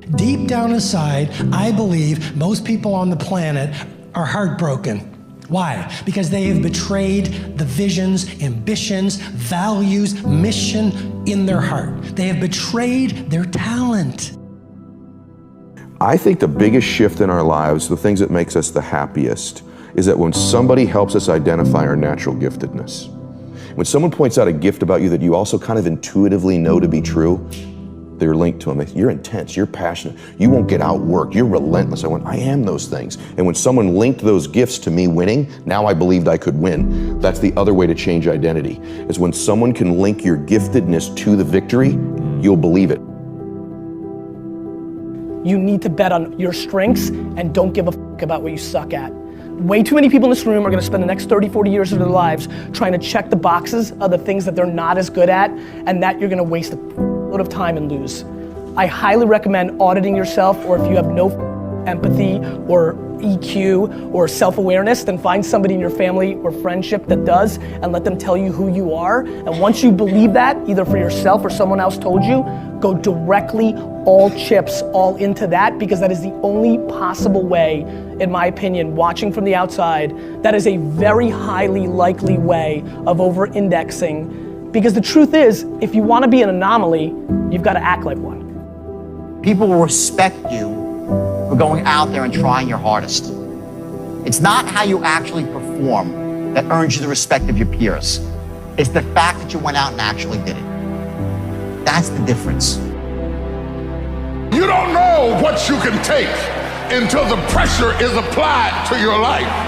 Deep down inside, I believe most people on the planet are heartbroken. Why? Because they have betrayed the visions, ambitions, values, mission in their heart. They have betrayed their talent. I think the biggest shift in our lives, the things that makes us the happiest, is that when somebody helps us identify our natural giftedness. When someone points out a gift about you that you also kind of intuitively know to be true, they're linked to them. You're intense, you're passionate, you won't get outworked, you're relentless. I am those things. And when someone linked those gifts to me winning, now I believed I could win. That's the other way to change identity, is when someone can link your giftedness to the victory, you'll believe it. You need to bet on your strengths and don't give a fuck about what you suck at. Way too many people in this room are gonna spend the next 30, 40 years of their lives trying to check the boxes of the things that they're not as good at, and that you're gonna waste a lot of time and lose. I highly recommend auditing yourself, or if you have no empathy or EQ or self-awareness, then find somebody in your family or friendship that does and let them tell you who you are. And once you believe that, either for yourself or someone else told you, go directly all chips all into that, because that is the only possible way, in my opinion, watching from the outside, that is a very highly likely way of over-indexing. Because the truth is, if you want to be an anomaly, you've got to act like one. People will respect you for going out there and trying your hardest. It's not how you actually perform that earns you the respect of your peers. It's the fact that you went out and actually did it. That's the difference. You don't know what you can take until the pressure is applied to your life.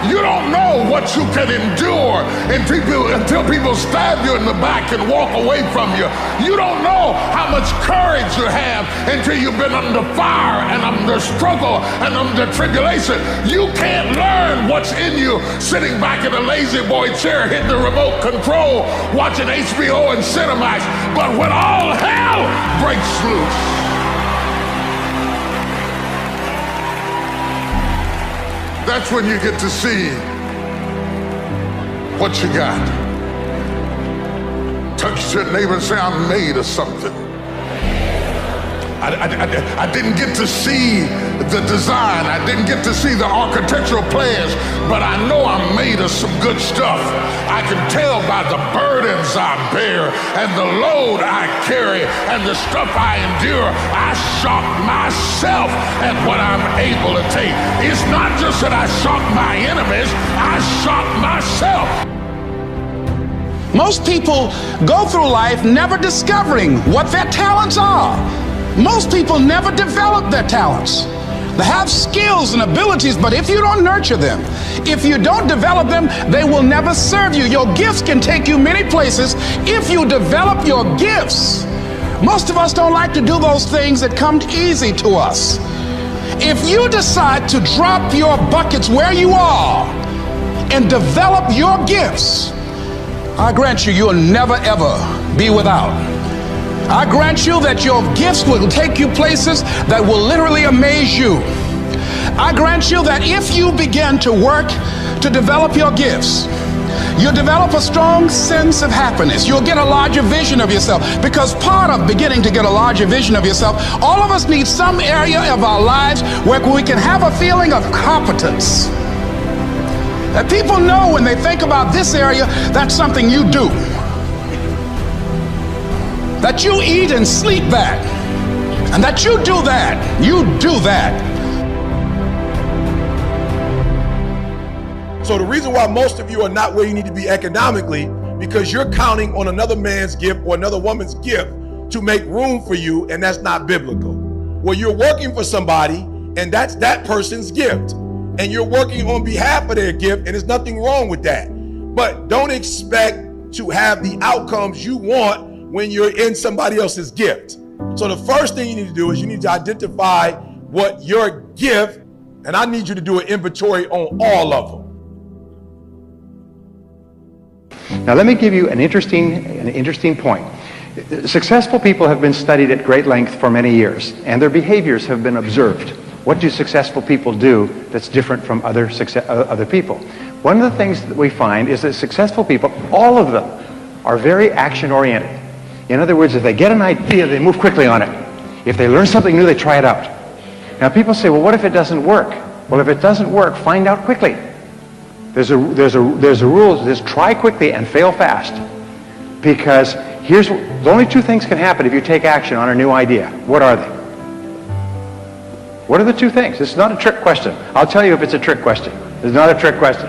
You don't know what you can endure until people stab you in the back and walk away from you. You don't know how much courage you have until you've been under fire and under struggle and under tribulation. You can't learn what's in you sitting back in a lazy boy chair hitting the remote control watching HBO and Cinemax. But when all hell breaks loose, that's when you get to see what you got. Touch your neighbor and say, I'm made of something. I didn't get to see the design. I didn't get to see the architectural plans, but I know I'm made of some good stuff. I can tell by the burdens I bear and the load I carry and the stuff I endure. I shock myself at what I'm able to take. It's not just that I shock my enemies, I shock myself. Most people go through life never discovering what their talents are. Most people never develop their talents. They have skills and abilities, but if you don't nurture them, if you don't develop them, they will never serve you. Your gifts can take you many places if you develop your gifts. Most of us don't like to do those things that come easy to us. If you decide to drop your buckets where you are and develop your gifts, I grant you, you'll never ever be without. I grant you that your gifts will take you places that will literally amaze you. I grant you that if you begin to work to develop your gifts, you'll develop a strong sense of happiness. You'll get a larger vision of yourself, because part of beginning to get a larger vision of yourself, all of us need some area of our lives where we can have a feeling of competence. That people know when they think about this area, that's something you do. That you eat and sleep that, and that you do that, So the reason why most of you are not where you need to be economically, because you're counting on another man's gift or another woman's gift to make room for you, and that's not biblical. Well, you're working for somebody, and that's that person's gift, and you're working on behalf of their gift, and there's nothing wrong with that. But don't expect to have the outcomes you want when you're in somebody else's gift. So the first thing you need to do is you need to identify what your gift, and I need you to do an inventory on all of them. Now let me give you an interesting point. Successful people have been studied at great length for many years, and their behaviors have been observed. What do successful people do that's different from other people? One of the things that we find is that successful people, all of them, are very action-oriented. In other words, if they get an idea, they move quickly on it. If they learn something new, they try it out. Now people say, well, what if it doesn't work? Well, if it doesn't work, find out quickly. There's a rule, just try quickly and fail fast. Because the only two things can happen if you take action on a new idea. What are they? What are the two things? This is not a trick question. I'll tell you if it's a trick question. It's not a trick question.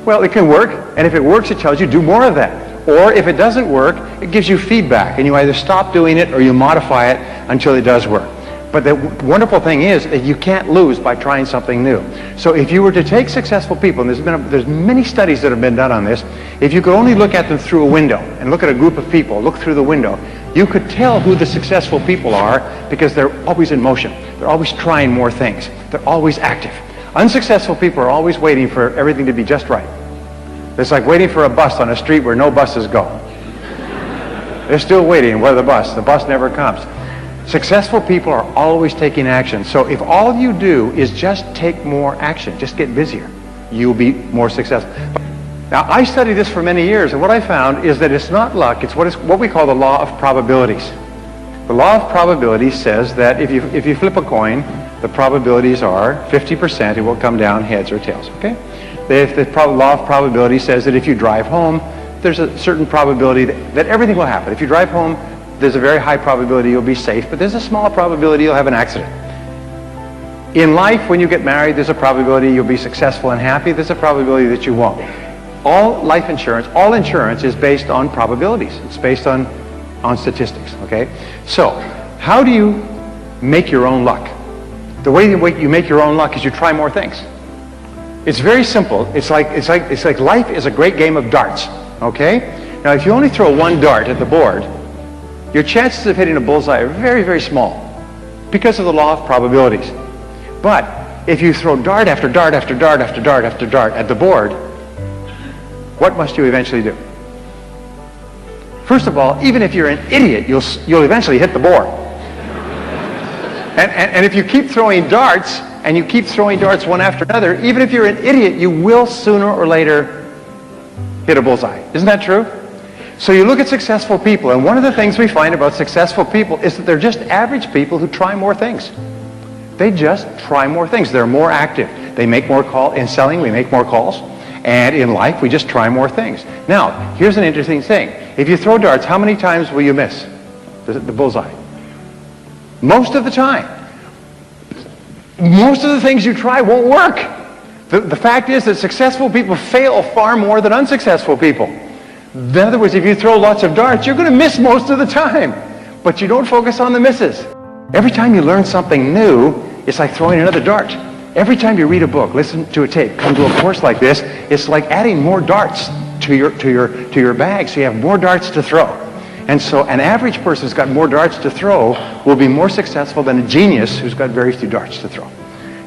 Well, it can work, and if it works, it tells you do more of that. Or if it doesn't work, it gives you feedback, and you either stop doing it or you modify it until it does work. But the wonderful thing is that you can't lose by trying something new. So if you were to take successful people, and there's many studies that have been done on this, if you could only look at them through a window and look at a group of people, look through the window, you could tell who the successful people are because they're always in motion. They're always trying more things. They're always active. Unsuccessful people are always waiting for everything to be just right. It's like waiting for a bus on a street where no buses go. They're still waiting for the bus never comes. Successful people are always taking action. So if all you do is just take more action, just get busier, you'll be more successful. Now, I studied this for many years, and what I found is that it's not luck, it's what we call the law of probabilities. The law of probabilities says that if you flip a coin, the probabilities are 50% it will come down heads or tails, okay? The law of probability says that if you drive home, there's a certain probability that everything will happen. If you drive home, there's a very high probability you'll be safe, but there's a small probability you'll have an accident. In life, when you get married, there's a probability you'll be successful and happy. There's a probability that you won't. All life insurance, all insurance is based on probabilities. It's based on statistics, okay? So, how do you make your own luck? The way you make your own luck is you try more things. It's very simple. It's like life is a great game of darts, okay? Now, if you only throw one dart at the board, your chances of hitting a bullseye are very, very small because of the law of probabilities. But if you throw dart after dart after dart after dart after dart at the board, what must you eventually do? First of all, even if you're an idiot, you'll eventually hit the board. And if you keep throwing darts, and you keep throwing darts one after another, even if you're an idiot, you will sooner or later hit a bullseye. Isn't that true? So you look at successful people, and one of the things we find about successful people is that they're just average people who try more things. They just try more things. They're more active. They make more calls. In selling, we make more calls. And in life, we just try more things. Now, here's an interesting thing. If you throw darts, how many times will you miss the bullseye? Most of the time. Most of the things you try won't work. The fact is that successful people fail far more than unsuccessful people. In other words, if you throw lots of darts, you're going to miss most of the time. But you don't focus on the misses. Every time you learn something new, it's like throwing another dart. Every time you read a book, listen to a tape, come to a course like this, it's like adding more darts to your bag, so you have more darts to throw. And so an average person who's got more darts to throw will be more successful than a genius who's got very few darts to throw.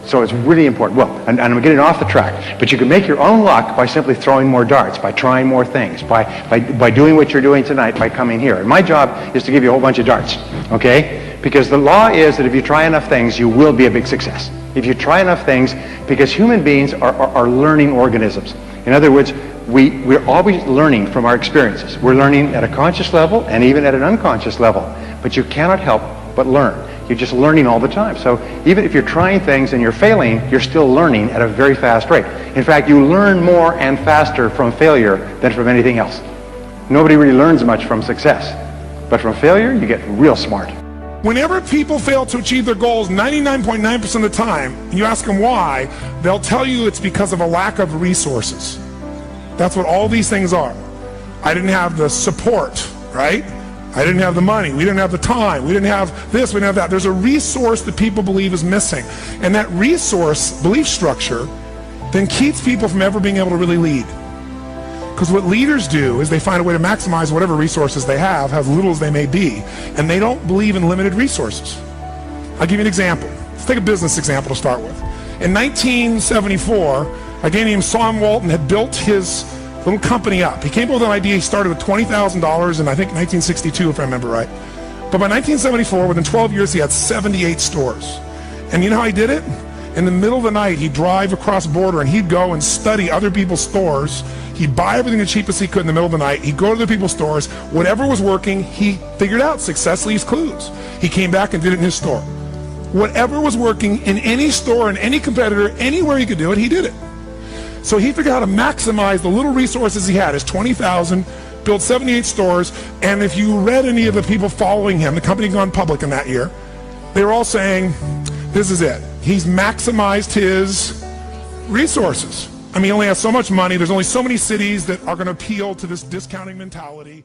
So it's really important. Well, and I'm getting off the track, but you can make your own luck by simply throwing more darts, by trying more things, by doing what you're doing tonight, by coming here. And my job is to give you a whole bunch of darts, okay? Because the law is that if you try enough things, you will be a big success. If you try enough things, because human beings are learning organisms. In other words, we're always learning from our experiences. We're learning at a conscious level and even at an unconscious level. But you cannot help but learn. You're just learning all the time. So even if you're trying things and you're failing, you're still learning at a very fast rate. In fact, you learn more and faster from failure than from anything else. Nobody really learns much from success. But from failure, you get real smart. Whenever people fail to achieve their goals 99.9% of the time, and you ask them why, they'll tell you it's because of a lack of resources. That's what all these things are. I didn't have the support, right? I didn't have the money. We didn't have the time. We didn't have this. We didn't have that. There's a resource that people believe is missing. And that resource belief structure then keeps people from ever being able to really lead. Because what leaders do is they find a way to maximize whatever resources they have, as little as they may be. And they don't believe in limited resources. I'll give you an example. Let's take a business example to start with. In 1974, a guy named Sam Walton had built his little company up. He came up with an idea. He started with $20,000 in, I think, 1962, if I remember right. But by 1974, within 12 years, he had 78 stores. And you know how he did it? In the middle of the night, he'd drive across the border and he'd go and study other people's stores. He'd buy everything the cheapest he could in the middle of the night. He'd go to the people's stores. Whatever was working, he figured out. Success leaves clues. He came back and did it in his store. Whatever was working in any store, in any competitor, anywhere he could do it, he did it. So he figured out how to maximize the little resources he had, his 20,000, built 78 stores, and if you read any of the people following him, the company had gone public in that year, they were all saying, this is it. He's maximized his resources. I mean, he only has so much money, there's only so many cities that are going to appeal to this discounting mentality.